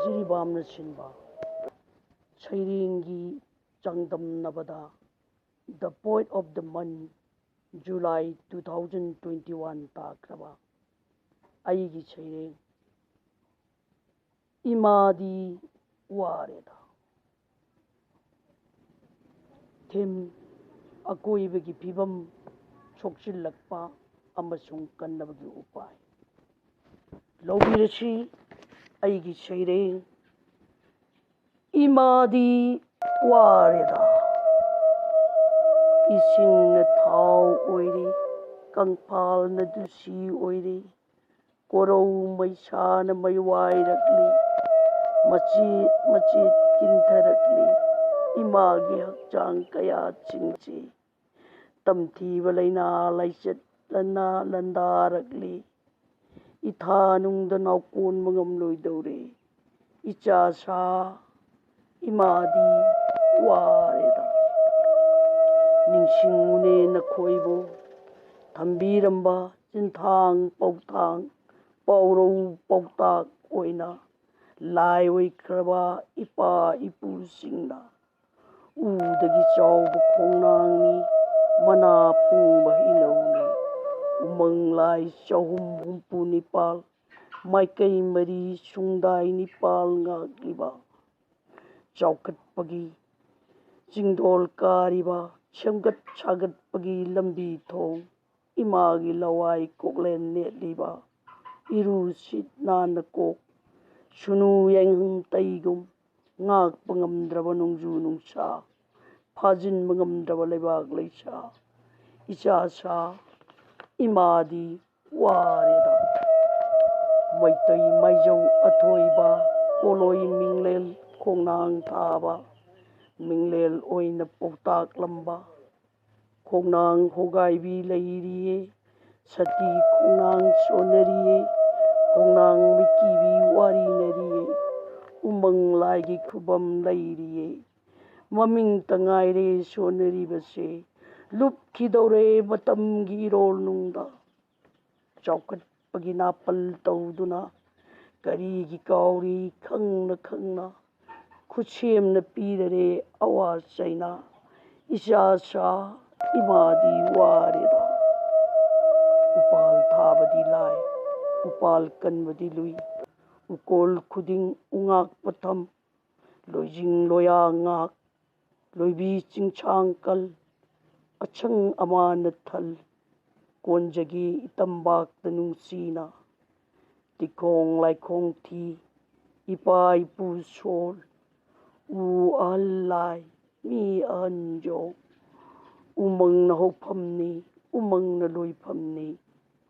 ꯁꯤꯔꯤꯕꯥꯝꯅ ꯁꯤꯟꯕ ꯁꯩꯔꯦꯡꯒꯤ ꯆꯥꯡꯗꯝꯅꯕꯗ the point of the month July 2021 ꯇꯥꯈ꯭ꯔꯕ ꯑꯩꯒꯤ ꯁꯩꯔꯦꯡ ꯏꯃꯥꯗꯤ ꯋꯥꯔꯦꯗ꯫ ꯊꯤꯝ: ꯑꯀꯣꯏꯕꯒꯤ ꯐꯤꯕꯝ ꯁꯣꯛꯆꯤꯜꯂꯛꯄ ꯑꯃꯁꯨꯡ ꯀꯟꯅꯕꯒꯤ ꯎꯄꯥꯏ꯫ ꯂꯧꯕꯤꯔꯁꯤ ꯑꯩꯒꯤ ꯁꯩꯔꯦꯡ ꯏꯃꯥꯗꯤ ꯋꯥꯔꯦꯗ꯫ ꯏꯁꯤꯡꯅ ꯊꯥꯎ ꯑꯣꯏꯔꯤ, ꯀꯪꯐꯥꯜꯅ ꯗꯨꯁꯤ ꯑꯣꯏꯔꯤ, ꯀꯣꯔꯧ ꯃꯩꯁꯥꯅ ꯃꯩꯋꯥꯏꯔꯛꯂꯤ, ꯃꯆꯦꯠ ꯃꯆꯦꯠ ꯀꯤꯟꯊꯔꯛꯂꯤ ꯏꯃꯥꯒꯤ ꯍꯛꯆꯥꯡ ꯀꯌꯥꯠꯁꯤꯡꯁꯤ꯫ ꯇꯝꯊꯤꯕ ꯂꯩꯅꯥ ꯂꯥꯏꯆꯠ ꯂꯥꯟꯗꯥꯔꯛꯂꯤ, ꯏꯊꯥꯅꯨꯡꯗ ꯅꯥꯎꯀꯣꯟꯕ ꯉꯝꯂꯣꯏꯗꯧꯔꯦ ꯏꯆꯥꯁꯥ ꯏꯃꯥꯗꯤ ꯋꯥꯔꯦꯗ꯫ ꯅꯤꯡꯁꯤꯡꯉꯨꯅꯦ ꯅꯈꯣꯏꯕꯨ ꯊꯝꯕꯤꯔꯝꯕ ꯆꯤꯟꯊꯥꯡ ꯄꯥꯎꯊꯥꯡ ꯄꯥꯎꯔꯧ ꯄꯥꯎꯇꯥꯛ ꯑꯣꯏꯅ ꯂꯥꯏ ꯑꯣꯏꯈ꯭ꯔꯕ ꯏꯄꯥ ꯏꯄꯨꯁꯤꯡꯅ꯫ ꯎꯗꯒꯤ ꯆꯥꯎꯕ ꯈꯣꯡꯅꯥꯡꯅꯤ, ꯃꯅꯥ ꯄꯨꯡꯕ ꯍꯩꯅꯧꯅꯤ, ꯎꯃꯪ ꯂꯥꯏ 364 ꯃꯥꯏꯀꯩ 4 ꯁꯨꯡꯗꯥꯏ 9 ꯉꯥꯛꯂꯤꯕ, ꯆꯥꯎꯈꯠꯄꯒꯤ ꯆꯤꯡꯗꯣꯜ ꯀꯥꯔꯤꯕ, ꯁꯦꯝꯒꯠ ꯁꯥꯒꯠꯄꯒꯤ ꯂꯝꯕꯤ ꯊꯣꯡ ꯏꯃꯥꯒꯤ ꯂꯋꯥꯏ ꯀꯣꯛꯂꯦꯟ ꯅꯦꯠꯂꯤꯕ, ꯏꯔꯨ ꯁꯤꯠ ꯅꯥꯟꯅ ꯀꯣꯛ ꯁꯨꯅꯨ ꯌꯥꯏꯉꯪ ꯇꯩꯒꯨꯝ ꯉꯥꯛꯄ ꯉꯝꯗ꯭ꯔꯕ ꯅꯣꯡꯖꯨ ꯅꯨꯡꯁꯥ, ꯐꯥꯖꯤꯟꯕ ꯉꯝꯗ꯭ꯔꯕ ꯂꯩꯕꯥꯛ ꯂꯩꯁꯥ ꯏꯆꯥꯁꯥ ꯏꯃꯥꯗꯤ ꯋꯥꯔꯦꯗ꯫ ꯃꯩꯇꯩ ꯃꯥꯏꯖꯧ ꯑꯊꯣꯏꯕ, ꯄꯣꯂꯣꯏ ꯃꯤꯡꯂꯦꯜ ꯈꯣꯡꯅꯥꯡ ꯊꯥꯕ, ꯃꯤꯡꯂꯦꯜ ꯑꯣꯏꯅ ꯄꯥꯎꯇꯥꯛꯂꯝꯕ, ꯈꯣꯡꯅꯥꯡ ꯍꯣꯒꯥꯏꯕꯤ ꯂꯩꯔꯤꯌꯦ, ꯁꯇꯤ ꯈꯣꯡꯅꯥꯡ ꯁꯣꯟꯅꯔꯤꯌꯦ, ꯈꯣꯡꯅꯥꯡ ꯃꯩꯀꯤꯕꯤ ꯋꯥꯔꯤꯅꯔꯤꯌꯦ, ꯎꯃꯪ ꯂꯥꯏꯒꯤ ꯈꯨꯕꯝ ꯂꯩꯔꯤꯌꯦ, ꯃꯃꯤꯡꯇ ꯉꯥꯏꯔꯦ ꯁꯣꯟꯅꯔꯤꯕꯁꯦ ꯂꯨꯞꯈꯤꯗꯧꯔꯦ ꯃꯇꯝꯒꯤ ꯏꯔꯣꯜꯅꯨꯡꯗ꯫ ꯆꯥꯎꯈꯠꯄꯒꯤ ꯅꯥꯄꯜ ꯇꯧꯗꯨꯅ ꯀꯔꯤꯒꯤ ꯀꯥꯎꯔꯤ ꯈꯪꯅ ꯈꯪꯅ, ꯈꯨꯠꯁꯦꯝꯅ ꯄꯤꯔꯔꯦ ꯑꯋꯥ ꯆꯩꯅꯥ ꯏꯆꯥꯁꯥ ꯏꯃꯥꯗꯤ ꯋꯥꯔꯦꯗ꯫ ꯎꯄꯥꯜ ꯊꯥꯕꯗꯤ ꯂꯥꯏ, ꯎꯄꯥꯜ ꯀꯟꯕꯗꯤ ꯂꯨꯏ, ꯎꯀꯣꯜ ꯈꯨꯗꯤꯡ ꯎꯉꯥꯛꯄ ꯊꯝ, ꯂꯣꯏꯖꯤꯡ ꯂꯣꯌꯥ ꯉꯥꯛ, ꯂꯣꯏꯕꯤ ꯆꯤꯡꯁꯥꯡ ꯀꯜ, ꯑꯁꯪ ꯑꯃꯥꯟꯅ ꯊꯜ, ꯀꯣꯟꯖꯒꯦ ꯏꯇꯝꯕꯥꯛꯇ ꯅꯨꯡꯁꯤꯅ꯫ ꯇꯤꯈꯣꯡ ꯂꯥꯏꯈꯣꯡ ꯊꯤ, ꯏꯄꯥ ꯏꯄꯨ ꯁꯣꯜ, ꯎ ꯑꯍꯜ ꯂꯥꯏ, ꯃꯤ ꯑꯍꯟ ꯌꯣꯛ, ꯎꯃꯪꯅ ꯍꯧꯐꯝꯅꯤ, ꯎꯃꯪꯅ ꯂꯣꯏꯐꯝꯅꯤ,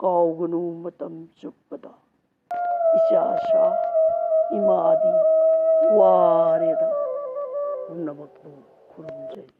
ꯀꯥꯎꯒꯅꯨ ꯃꯇꯝ ꯆꯨꯞꯄꯗ ꯏꯆꯥꯁꯥ ꯏꯃꯥꯗꯤ ꯋꯥꯔꯦꯗ꯫ ꯄꯨꯝꯅꯃꯛꯄꯨ ꯈꯨꯔꯨꯝꯖꯩ꯫